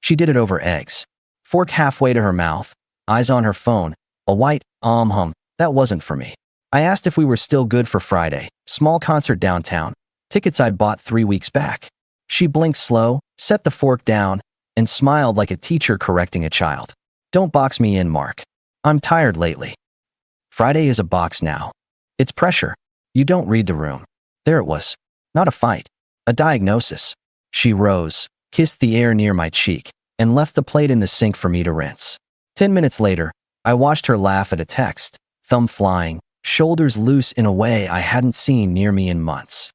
She did it over eggs. Fork halfway to her mouth, eyes on her phone, a white, hum. That wasn't for me. I asked if we were still good for Friday. Small concert downtown. Tickets I'd bought 3 weeks back. She blinked slow, set the fork down, and smiled like a teacher correcting a child. Don't box me in, Mark. I'm tired lately. Friday is a box now. It's pressure. You don't read the room. There it was. Not a fight. A diagnosis. She rose, kissed the air near my cheek, and left the plate in the sink for me to rinse. 10 minutes later, I watched her laugh at a text, thumb flying, shoulders loose in a way I hadn't seen near me in months.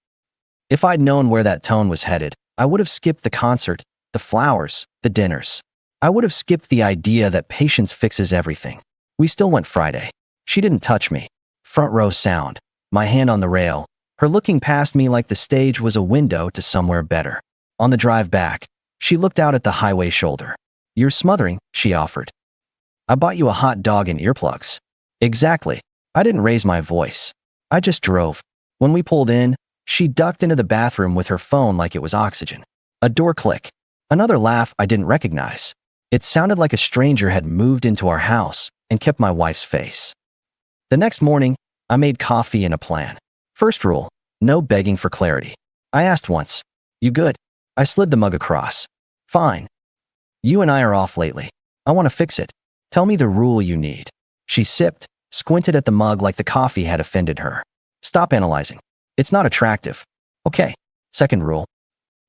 If I'd known where that tone was headed, I would have skipped the concert, the flowers, the dinners. I would have skipped the idea that patience fixes everything. We still went Friday. She didn't touch me. Front row sound, my hand on the rail, her looking past me like the stage was a window to somewhere better. On the drive back, she looked out at the highway shoulder. You're smothering, she offered. I bought you a hot dog and earplugs. Exactly. I didn't raise my voice. I just drove. When we pulled in, she ducked into the bathroom with her phone like it was oxygen. A door click. Another laugh I didn't recognize. It sounded like a stranger had moved into our house and kept my wife's face. The next morning, I made coffee and a plan. First rule, no begging for clarity. I asked once, "You good?" I slid the mug across. "Fine. You and I are off lately. I want to fix it. Tell me the rule you need." She sipped, squinted at the mug like the coffee had offended her. "Stop analyzing. It's not attractive." "Okay." Second rule.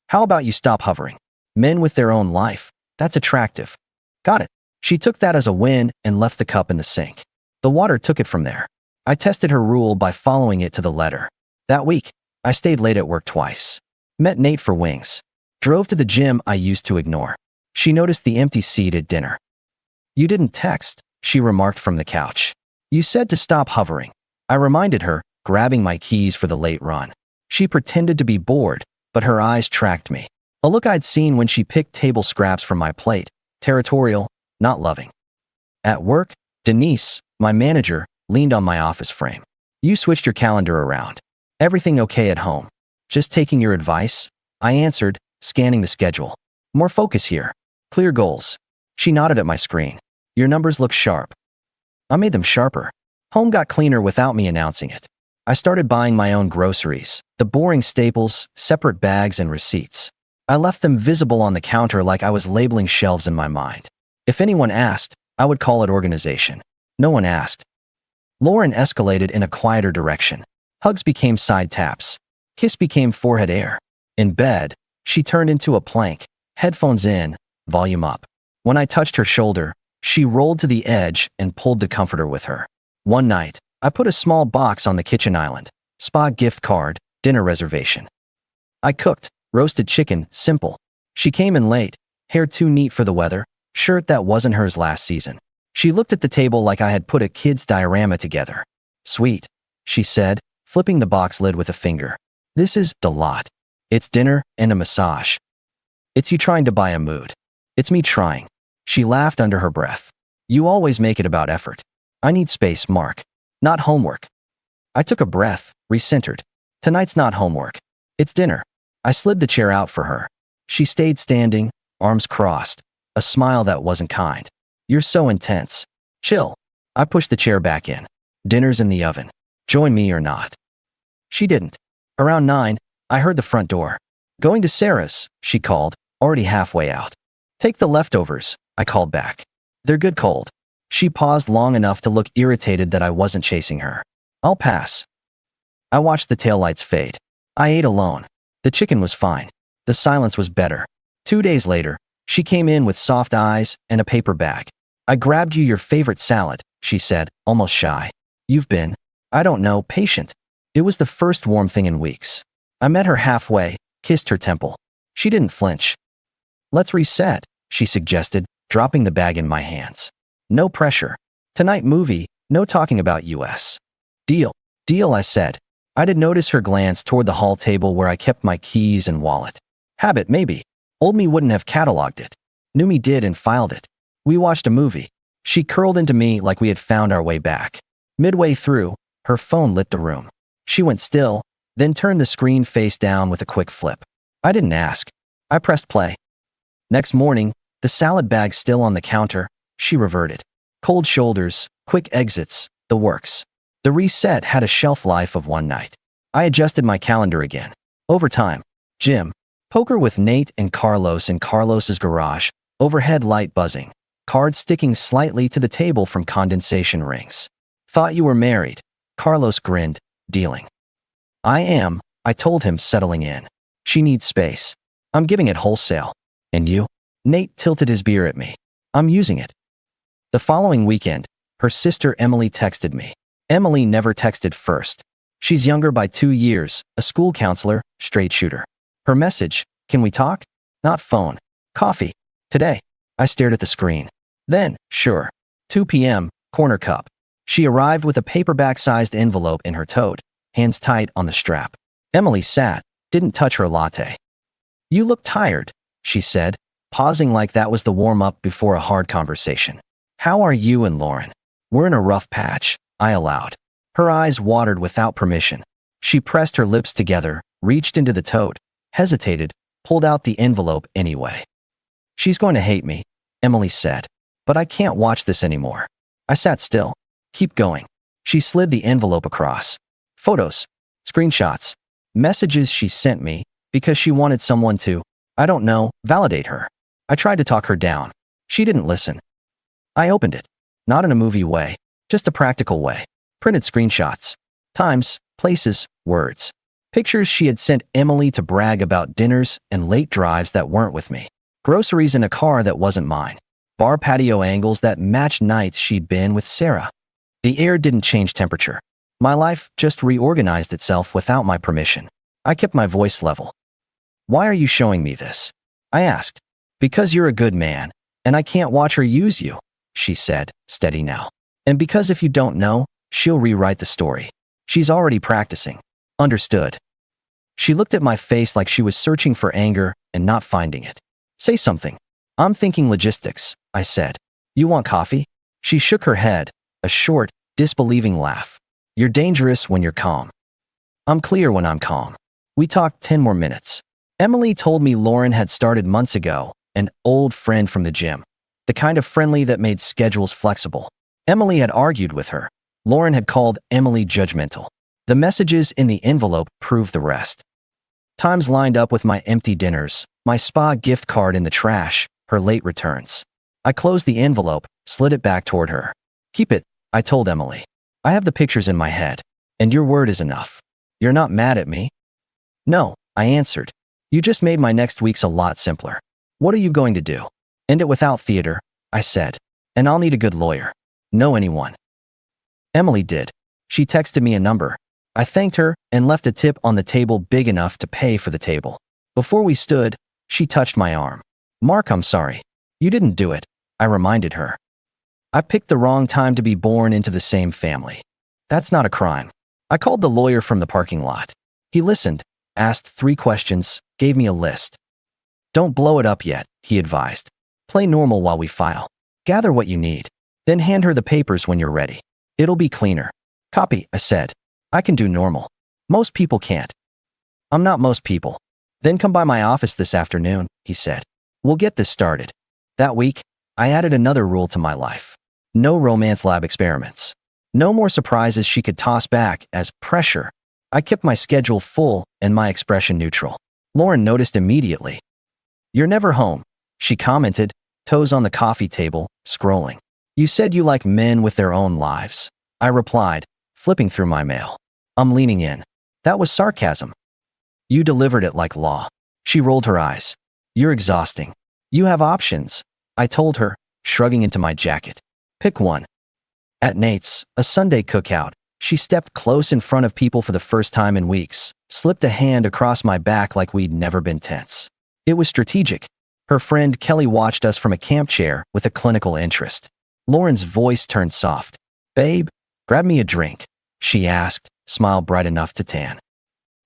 "How about you stop hovering? Men with their own life. That's attractive." "Got it." She took that as a win and left the cup in the sink. The water took it from there. I tested her rule by following it to the letter. That week, I stayed late at work twice. Met Nate for wings. Drove to the gym I used to ignore. She noticed the empty seat at dinner. "You didn't text," she remarked from the couch. "You said to stop hovering." I reminded her, grabbing my keys for the late run. She pretended to be bored, but her eyes tracked me. A look I'd seen when she picked table scraps from my plate. Territorial, not loving. At work, Denise, my manager, leaned on my office frame. "You switched your calendar around. Everything okay at home?" "Just taking your advice," I answered, scanning the schedule. "More focus here. Clear goals." She nodded at my screen. "Your numbers look sharp." I made them sharper. Home got cleaner without me announcing it. I started buying my own groceries, the boring staples, separate bags and receipts. I left them visible on the counter like I was labeling shelves in my mind. If anyone asked, I would call it organization. No one asked. Lauren escalated in a quieter direction. Hugs became side taps. Kiss became forehead air. In bed, she turned into a plank, headphones in, volume up. When I touched her shoulder, she rolled to the edge and pulled the comforter with her. One night, I put a small box on the kitchen island. Spa gift card, dinner reservation. I cooked, roasted chicken, simple. She came in late, hair too neat for the weather, shirt that wasn't hers last season. She looked at the table like I had put a kid's diorama together. "Sweet," she said, flipping the box lid with a finger. "This is the lot. It's dinner and a massage. It's you trying to buy a mood. It's me trying." She laughed under her breath. "You always make it about effort. I need space, Mark. Not homework." I took a breath, recentered. "Tonight's not homework. It's dinner." I slid the chair out for her. She stayed standing, arms crossed, a smile that wasn't kind. "You're so intense. Chill." I pushed the chair back in. "Dinner's in the oven. Join me or not." She didn't. Around 9, I heard the front door. "Going to Sarah's," she called, already halfway out. "Take the leftovers," I called back. "They're good cold." She paused long enough to look irritated that I wasn't chasing her. "I'll pass." I watched the taillights fade. I ate alone. The chicken was fine. The silence was better. 2 days later, she came in with soft eyes and a paper bag. "I grabbed you your favorite salad," she said, almost shy. "You've been, I don't know, patient." It was the first warm thing in weeks. I met her halfway, kissed her temple. She didn't flinch. "Let's reset," she suggested, dropping the bag in my hands. "No pressure. Tonight movie, no talking about US." "Deal." "Deal," I said. I did notice her glance toward the hall table where I kept my keys and wallet. Habit, maybe. Old me wouldn't have cataloged it. New me did and filed it. We watched a movie. She curled into me like we had found our way back. Midway through, her phone lit the room. She went still, then turned the screen face down with a quick flip. I didn't ask. I pressed play. Next morning, the The salad bag still on the counter, she reverted. Cold shoulders, quick exits, the works. The reset had a shelf life of one night. I adjusted my calendar again. Overtime. Gym. Poker with Nate and Carlos in Carlos's garage. Overhead light buzzing. Cards sticking slightly to the table from condensation rings. Thought you were married. Carlos grinned, dealing. I am, I told him, settling in. She needs space. I'm giving it wholesale. And you? Nate tilted his beer at me. I'm using it. The following weekend, her sister Emily texted me. Emily never texted first. She's younger by 2 years, a school counselor, straight shooter. Her message, can we talk? Not phone. Coffee. Today. I stared at the screen. Then, sure. 2 p.m., corner cup. She arrived with a paperback-sized envelope in her tote, hands tight on the strap. Emily sat, didn't touch her latte. You look tired, she said, pausing like that was the warm-up before a hard conversation. How are you and Lauren? We're in a rough patch, I allowed. Her eyes watered without permission. She pressed her lips together, reached into the tote, hesitated, pulled out the envelope anyway. She's going to hate me, Emily said. But I can't watch this anymore. I sat still. Keep going. She slid the envelope across. Photos, screenshots, messages she sent me because she wanted someone to, I don't know, validate her. I tried to talk her down. She didn't listen. I opened it. Not in a movie way, just a practical way. Printed screenshots. Times, places, words. Pictures she had sent Emily to brag about dinners and late drives that weren't with me. Groceries in a car that wasn't mine. Bar patio angles that matched nights she'd been with Sarah. The air didn't change temperature. My life just reorganized itself without my permission. I kept my voice level. Why are you showing me this? I asked. Because you're a good man, and I can't watch her use you, she said, steady now. And because if you don't know, she'll rewrite the story. She's already practicing. Understood. She looked at my face like she was searching for anger and not finding it. Say something. I'm thinking logistics, I said. You want coffee? She shook her head, a short, disbelieving laugh. You're dangerous when you're calm. I'm clear when I'm calm. We talked 10 more minutes. Emily told me Lauren had started months ago, an old friend from the gym. The kind of friendly that made schedules flexible. Emily had argued with her. Lauren had called Emily judgmental. The messages in the envelope proved the rest. Times lined up with my empty dinners, my spa gift card in the trash, her late returns. I closed the envelope, slid it back toward her. Keep it, I told Emily. I have the pictures in my head, and your word is enough. You're not mad at me? No, I answered. You just made my next weeks a lot simpler. What are you going to do? End it without theater, I said. And I'll need a good lawyer. Know anyone? Emily did. She texted me a number. I thanked her and left a tip on the table big enough to pay for the table. Before we stood, she touched my arm. Mark, I'm sorry. You didn't do it, I reminded her. I picked the wrong time to be born into the same family. That's not a crime. I called the lawyer from the parking lot. He listened, asked 3 questions, gave me a list. Don't blow it up yet, he advised. Play normal while we file. Gather what you need. Then hand her the papers when you're ready. It'll be cleaner. Copy, I said. I can do normal. Most people can't. I'm not most people. Then come by my office this afternoon, he said. We'll get this started. That week, I added another rule to my life. No romance lab experiments. No more surprises she could toss back as pressure. I kept my schedule full and my expression neutral. Lauren noticed immediately. You're never home, she commented, toes on the coffee table, scrolling. You said you like men with their own lives. I replied, flipping through my mail. I'm leaning in. That was sarcasm. You delivered it like law. She rolled her eyes. You're exhausting. You have options, I told her, shrugging into my jacket. Pick one. At Nate's, a Sunday cookout, she stepped close in front of people for the first time in weeks, slipped a hand across my back like we'd never been tense. It was strategic. Her friend Kelly watched us from a camp chair with a clinical interest. Lauren's voice turned soft. Babe, grab me a drink, she asked, smile bright enough to tan.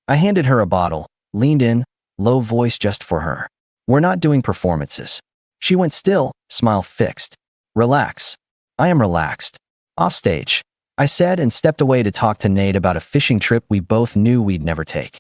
I handed her a bottle, leaned in, low voice just for her. We're not doing performances. She went still, smile fixed. Relax. I am relaxed. Offstage, I said and stepped away to talk to Nate about a fishing trip we both knew we'd never take.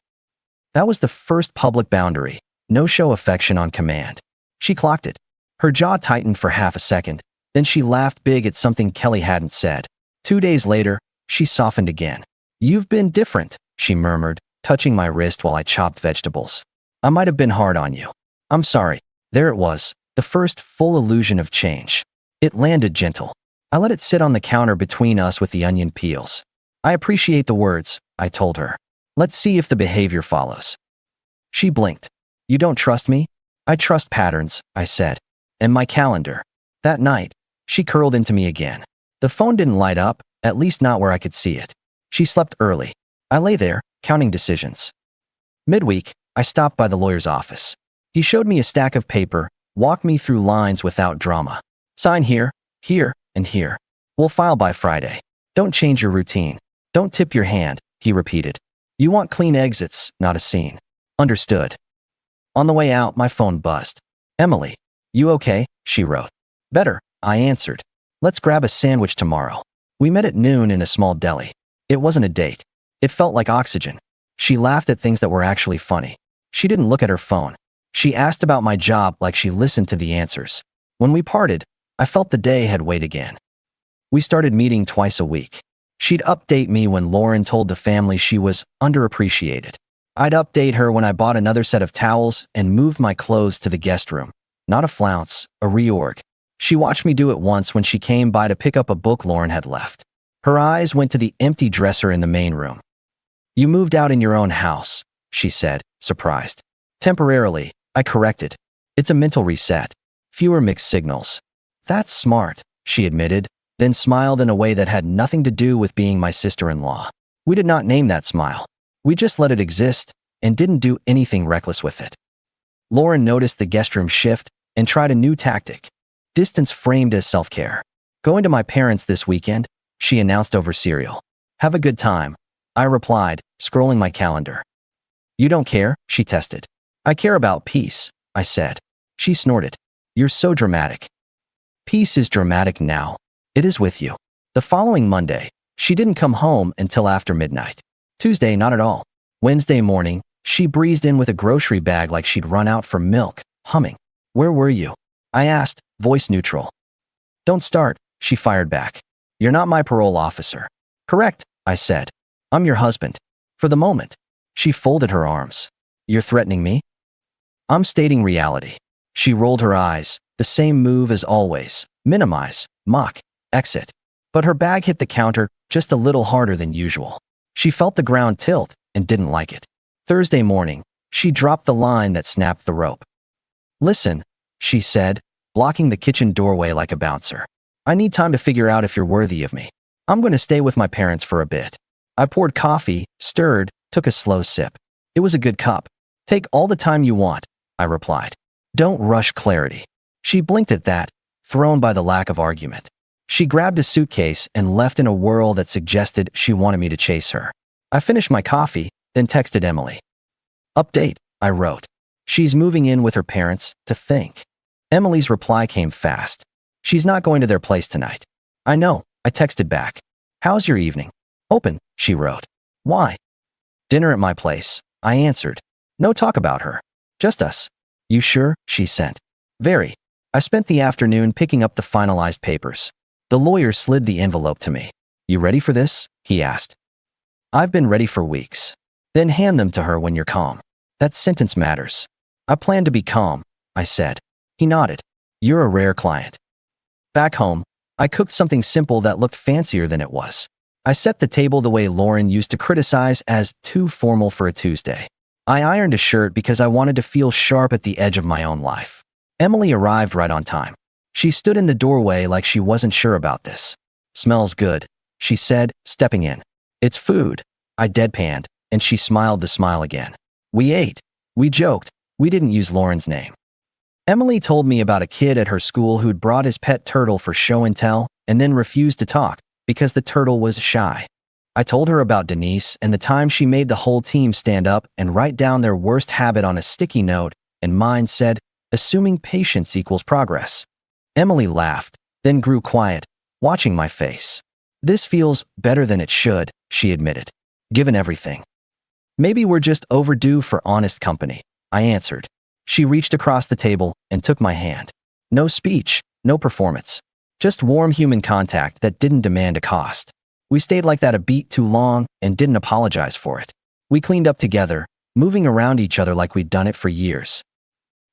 That was the first public boundary. No show affection on command. She clocked it. Her jaw tightened for half a second, then she laughed big at something Kelly hadn't said. 2 days later, she softened again. "You've been different," she murmured, touching my wrist while I chopped vegetables. "I might have been hard on you. I'm sorry." There it was, the first full illusion of change. It landed gentle. I let it sit on the counter between us with the onion peels. "I appreciate the words," I told her. "Let's see if the behavior follows." She blinked. "You don't trust me?" "I trust patterns," I said. "And my calendar." That night, she curled into me again. The phone didn't light up, at least not where I could see it. She slept early. I lay there, counting decisions. Midweek, I stopped by the lawyer's office. He showed me a stack of paper, walked me through lines without drama. "Sign here, here, and here. We'll file by Friday. Don't change your routine. Don't tip your hand," he repeated. "You want clean exits, not a scene." "Understood." On the way out, my phone buzzed. "Emily, you okay?" she wrote. "Better," I answered. "Let's grab a sandwich tomorrow." We met at noon in a small deli. It wasn't a date. It felt like oxygen. She laughed at things that were actually funny. She didn't look at her phone. She asked about my job like she listened to the answers. When we parted, I felt the day had weighed again. We started meeting twice a week. She'd update me when Lauren told the family she was underappreciated. I'd update her when I bought another set of towels and moved my clothes to the guest room. Not a flounce, a reorg. She watched me do it once when she came by to pick up a book Lauren had left. Her eyes went to the empty dresser in the main room. "You moved out in your own house," she said, surprised. "Temporarily," I corrected. "It's a mental reset. Fewer mixed signals." "That's smart," she admitted, then smiled in a way that had nothing to do with being my sister-in-law. We did not name that smile. We just let it exist and didn't do anything reckless with it. Lauren noticed the guest room shift and tried a new tactic. Distance framed as self-care. "Going to my parents this weekend," she announced over cereal. "Have a good time," I replied, scrolling my calendar. "You don't care?" she tested. "I care about peace," I said. She snorted. "You're so dramatic." "Peace is dramatic now. It is with you." The following Monday, she didn't come home until after midnight. Tuesday, not at all. Wednesday morning, she breezed in with a grocery bag like she'd run out for milk, humming. "Where were you?" I asked, voice neutral. "Don't start," she fired back. "You're not my parole officer." "Correct," I said. "I'm your husband. For the moment." She folded her arms. "You're threatening me?" "I'm stating reality." She rolled her eyes, the same move as always. Minimize, mock, exit. But her bag hit the counter just a little harder than usual. She felt the ground tilt and didn't like it. Thursday morning, she dropped the line that snapped the rope. "Listen," she said, blocking the kitchen doorway like a bouncer. "I need time to figure out if you're worthy of me. I'm going to stay with my parents for a bit." I poured coffee, stirred, took a slow sip. It was a good cup. "Take all the time you want," I replied. "Don't rush clarity." She blinked at that, thrown by the lack of argument. She grabbed a suitcase and left in a whirl that suggested she wanted me to chase her. I finished my coffee, then texted Emily. "Update," I wrote. "She's moving in with her parents, to think." Emily's reply came fast. "She's not going to their place tonight." "I know," I texted back. "How's your evening?" "Open," she wrote. "Why?" "Dinner at my place," I answered. "No talk about her. Just us." "You sure?" she sent. "Very." I spent the afternoon picking up the finalized papers. The lawyer slid the envelope to me. "You ready for this?" he asked. "I've been ready for weeks." "Then hand them to her when you're calm." "That sentence matters." "I plan to be calm," I said. He nodded. "You're a rare client." Back home, I cooked something simple that looked fancier than it was. I set the table the way Lauren used to criticize as too formal for a Tuesday. I ironed a shirt because I wanted to feel sharp at the edge of my own life. Emily arrived right on time. She stood in the doorway like she wasn't sure about this. "Smells good," she said, stepping in. "It's food," I deadpanned, and she smiled the smile again. We ate. We joked. We didn't use Lauren's name. Emily told me about a kid at her school who'd brought his pet turtle for show and tell and then refused to talk because the turtle was shy. I told her about Denise and the time she made the whole team stand up and write down their worst habit on a sticky note, and mine said, "Assuming patience equals progress." Emily laughed, then grew quiet, watching my face. "This feels better than it should," she admitted, "given everything." "Maybe we're just overdue for honest company," I answered. She reached across the table and took my hand. No speech, no performance. Just warm human contact that didn't demand a cost. We stayed like that a beat too long and didn't apologize for it. We cleaned up together, moving around each other like we'd done it for years.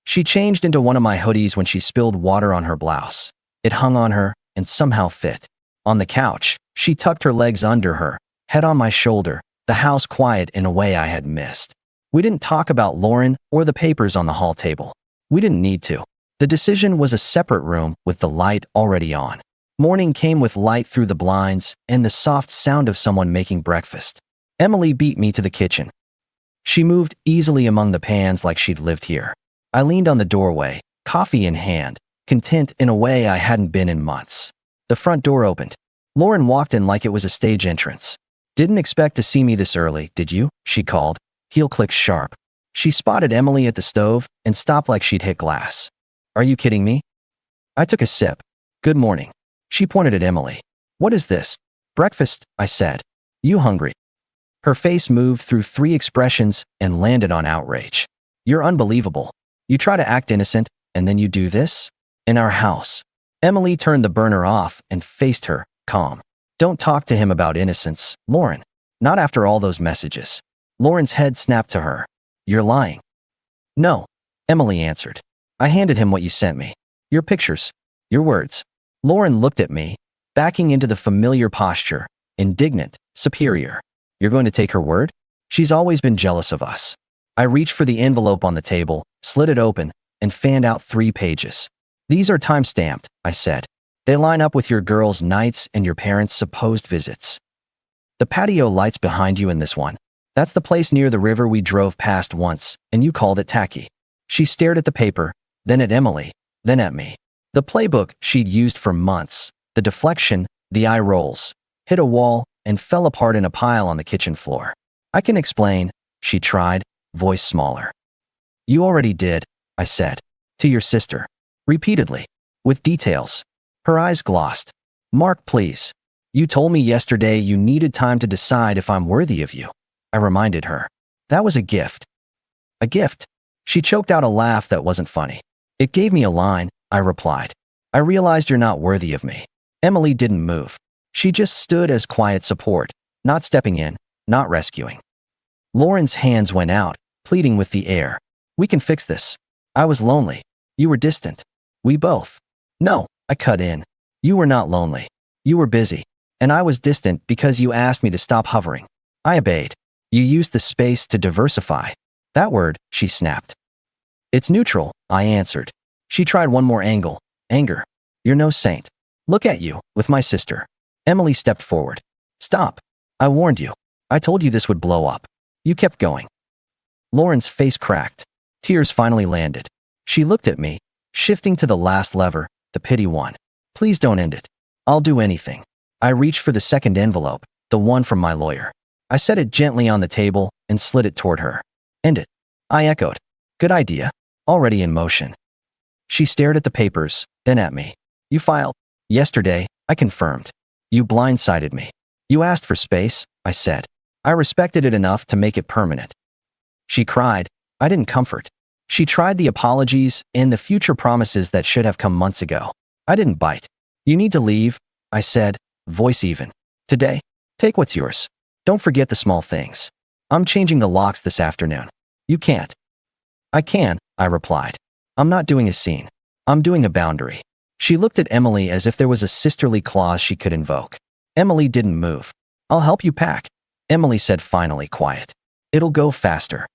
She changed into one of my hoodies when she spilled water on her blouse. It hung on her and somehow fit. On the couch, she tucked her legs under her, head on my shoulder, the house quiet in a way I had missed. We didn't talk about Lauren or the papers on the hall table. We didn't need to. The decision was a separate room with the light already on. Morning came with light through the blinds and the soft sound of someone making breakfast. Emily beat me to the kitchen. She moved easily among the pans like she'd lived here. I leaned on the doorway, coffee in hand, content in a way I hadn't been in months. The front door opened. Lauren walked in like it was a stage entrance. "Didn't expect to see me this early, did you?" she called, heel clicks sharp. She spotted Emily at the stove and stopped like she'd hit glass. "Are you kidding me?" I took a sip. "Good morning." She pointed at Emily. "What is this?" "Breakfast," I said. "You hungry?" Her face moved through 3 expressions and landed on outrage. "You're unbelievable. You try to act innocent, and then you do this? In our house." Emily turned the burner off and faced her, calm. "Don't talk to him about innocence, Lauren. Not after all those messages." Lauren's head snapped to her. "You're lying." "No," Emily answered. "I handed him what you sent me. Your pictures. Your words." Lauren looked at me, backing into the familiar posture, indignant, superior. "You're going to take her word?" She's always been jealous of us. I reached for the envelope on the table, slid it open, and fanned out 3 pages. "These are time-stamped," I said. "They line up with your girls' nights and your parents' supposed visits. The patio lights behind you in this one. That's the place near the river we drove past once, and you called it tacky." She stared at the paper, then at Emily, then at me. The playbook she'd used for months, the deflection, the eye rolls, hit a wall and fell apart in a pile on the kitchen floor. "I can explain," she tried, voice smaller. "You already did," I said. "To your sister." Repeatedly. With details. Her eyes glossed. "Mark, please. You told me yesterday you needed time to decide if I'm worthy of you." I reminded her. "That was a gift." "A gift?" She choked out a laugh that wasn't funny. "It gave me a line," I replied. "I realized you're not worthy of me." Emily didn't move. She just stood as quiet support, not stepping in, not rescuing. Lauren's hands went out, pleading with the air. "We can fix this. I was lonely. You were distant. We both." "No," I cut in. "You were not lonely. You were busy. And I was distant because you asked me to stop hovering. I obeyed. You used the space to diversify." "That word," she snapped. "It's neutral," I answered. She tried one more angle. "Anger. You're no saint. Look at you, with my sister." Emily stepped forward. "Stop. I warned you. I told you this would blow up. You kept going." Lauren's face cracked. Tears finally landed. She looked at me, shifting to the last lever, the pity one. "Please don't end it. I'll do anything." I reached for the second envelope, the one from my lawyer. I set it gently on the table and slid it toward her. "End it." I echoed. "Good idea. Already in motion." She stared at the papers, then at me. "You filed." "Yesterday," I confirmed. "You blindsided me." "You asked for space," I said. "I respected it enough to make it permanent." She cried. I didn't comfort. She tried the apologies and the future promises that should have come months ago. I didn't bite. "You need to leave," I said, voice even. "Today. Take what's yours. Don't forget the small things. I'm changing the locks this afternoon." "You can't." "I can," I replied. "I'm not doing a scene. I'm doing a boundary." She looked at Emily as if there was a sisterly clause she could invoke. Emily didn't move. "I'll help you pack," Emily said finally, quiet. "It'll go faster."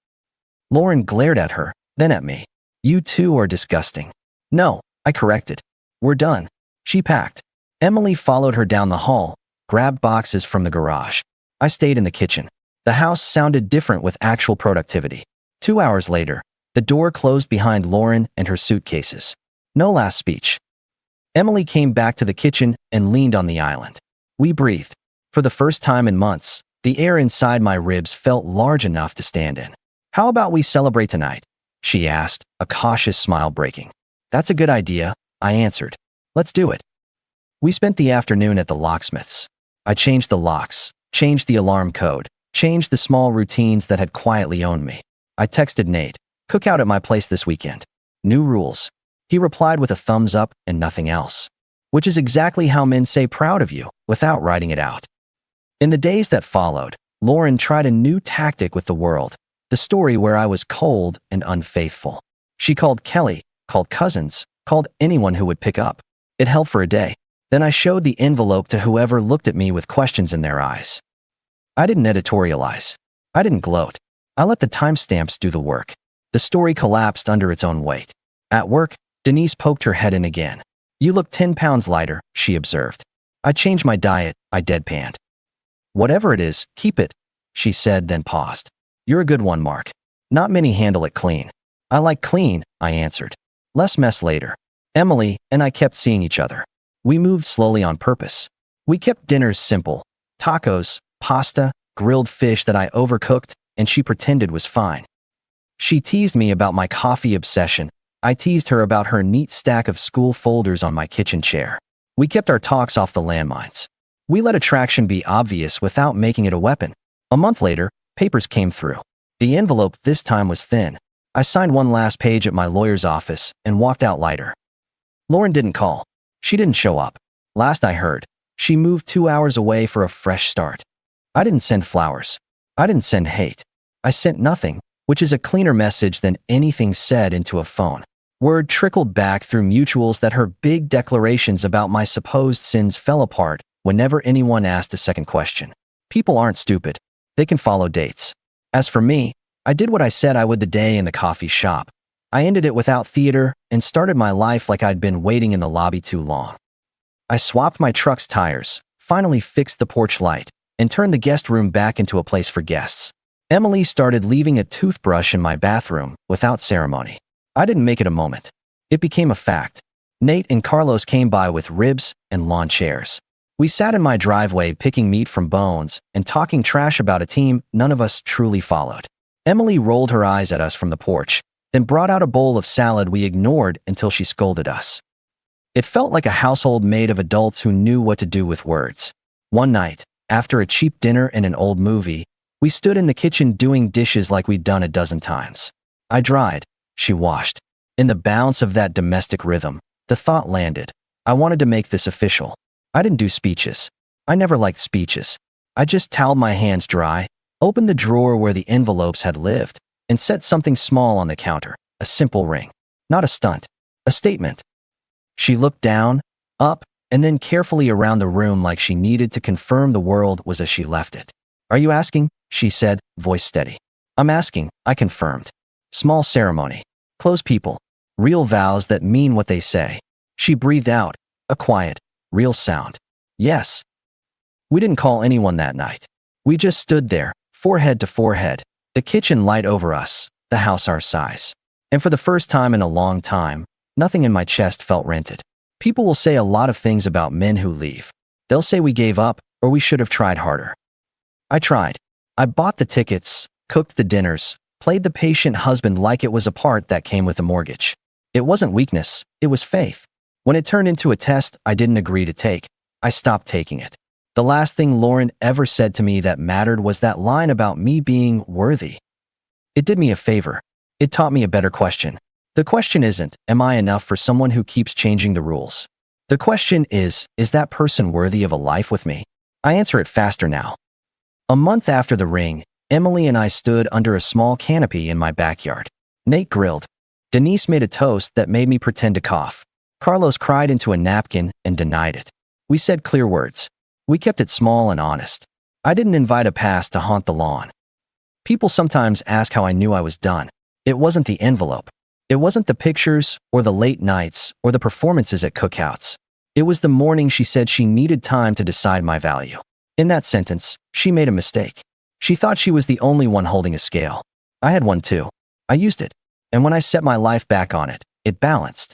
Lauren glared at her, then at me. "You two are disgusting." "No," I corrected. "We're done." She packed. Emily followed her down the hall, grabbed boxes from the garage. I stayed in the kitchen. The house sounded different with actual productivity. 2 hours later, the door closed behind Lauren and her suitcases. No last speech. Emily came back to the kitchen and leaned on the island. We breathed. For the first time in months, the air inside my ribs felt large enough to stand in. "How about we celebrate tonight?" she asked, a cautious smile breaking. "That's a good idea," I answered. "Let's do it." We spent the afternoon at the locksmith's. I changed the locks, changed the alarm code, changed the small routines that had quietly owned me. I texted Nate, "Cook out at my place this weekend. New rules." He replied with a thumbs up and nothing else. Which is exactly how men say proud of you, without writing it out. In the days that followed, Lauren tried a new tactic with the world, the story where I was cold and unfaithful. She called Kelly, called cousins, called anyone who would pick up. It held for a day. Then I showed the envelope to whoever looked at me with questions in their eyes. I didn't editorialize. I didn't gloat. I let the timestamps do the work. The story collapsed under its own weight. At work, Denise poked her head in again. "You look 10 pounds lighter," she observed. "I changed my diet," I deadpanned. "Whatever it is, keep it," she said, then paused. "You're a good one, Mark. Not many handle it clean." "I like clean," I answered. "Less mess later." Emily and I kept seeing each other. We moved slowly on purpose. We kept dinners simple. Tacos, pasta, grilled fish that I overcooked and she pretended was fine. She teased me about my coffee obsession. I teased her about her neat stack of school folders on my kitchen chair. We kept our talks off the landmines. We let attraction be obvious without making it a weapon. A month later, papers came through. The envelope this time was thin. I signed one last page at my lawyer's office and walked out lighter. Lauren didn't call. She didn't show up. Last I heard, she moved 2 hours away for a fresh start. I didn't send flowers. I didn't send hate. I sent nothing, which is a cleaner message than anything said into a phone. Word trickled back through mutuals that her big declarations about my supposed sins fell apart whenever anyone asked a second question. People aren't stupid. They can follow dates. As for me, I did what I said I would the day in the coffee shop. I ended it without theater and started my life like I'd been waiting in the lobby too long. I swapped my truck's tires, finally fixed the porch light, and turned the guest room back into a place for guests. Emily started leaving a toothbrush in my bathroom without ceremony. I didn't make it a moment. It became a fact. Nate and Carlos came by with ribs and lawn chairs. We sat in my driveway picking meat from bones and talking trash about a team none of us truly followed. Emily rolled her eyes at us from the porch, then brought out a bowl of salad we ignored until she scolded us. It felt like a household made of adults who knew what to do with words. One night, after a cheap dinner and an old movie, we stood in the kitchen doing dishes like we'd done a dozen times. I dried. She washed. In the bounce of that domestic rhythm, the thought landed. I wanted to make this official. I didn't do speeches. I never liked speeches. I just toweled my hands dry, opened the drawer where the envelopes had lived, and set something small on the counter, a simple ring. Not a stunt. A statement. She looked down, up, and then carefully around the room like she needed to confirm the world was as she left it. "Are you asking?" she said, voice steady. "I'm asking," I confirmed. Small ceremony. Close people. Real vows that mean what they say. She breathed out, a quiet, real sound. Yes. We didn't call anyone that night. We just stood there, forehead to forehead, the kitchen light over us, the house our size. And for the first time in a long time, nothing in my chest felt rented. People will say a lot of things about men who leave. They'll say we gave up or we should have tried harder. I tried. I bought the tickets, cooked the dinners, played the patient husband like it was a part that came with a mortgage. It wasn't weakness, it was faith. When it turned into a test I didn't agree to take, I stopped taking it. The last thing Lauren ever said to me that mattered was that line about me being worthy. It did me a favor. It taught me a better question. The question isn't, am I enough for someone who keeps changing the rules? The question is that person worthy of a life with me? I answer it faster now. A month after the ring, Emily and I stood under a small canopy in my backyard. Nate grilled. Denise made a toast that made me pretend to cough. Carlos cried into a napkin and denied it. We said clear words. We kept it small and honest. I didn't invite a past to haunt the lawn. People sometimes ask how I knew I was done. It wasn't the envelope. It wasn't the pictures or the late nights or the performances at cookouts. It was the morning she said she needed time to decide my value. In that sentence, she made a mistake. She thought she was the only one holding a scale. I had one too. I used it. And when I set my life back on it, it balanced.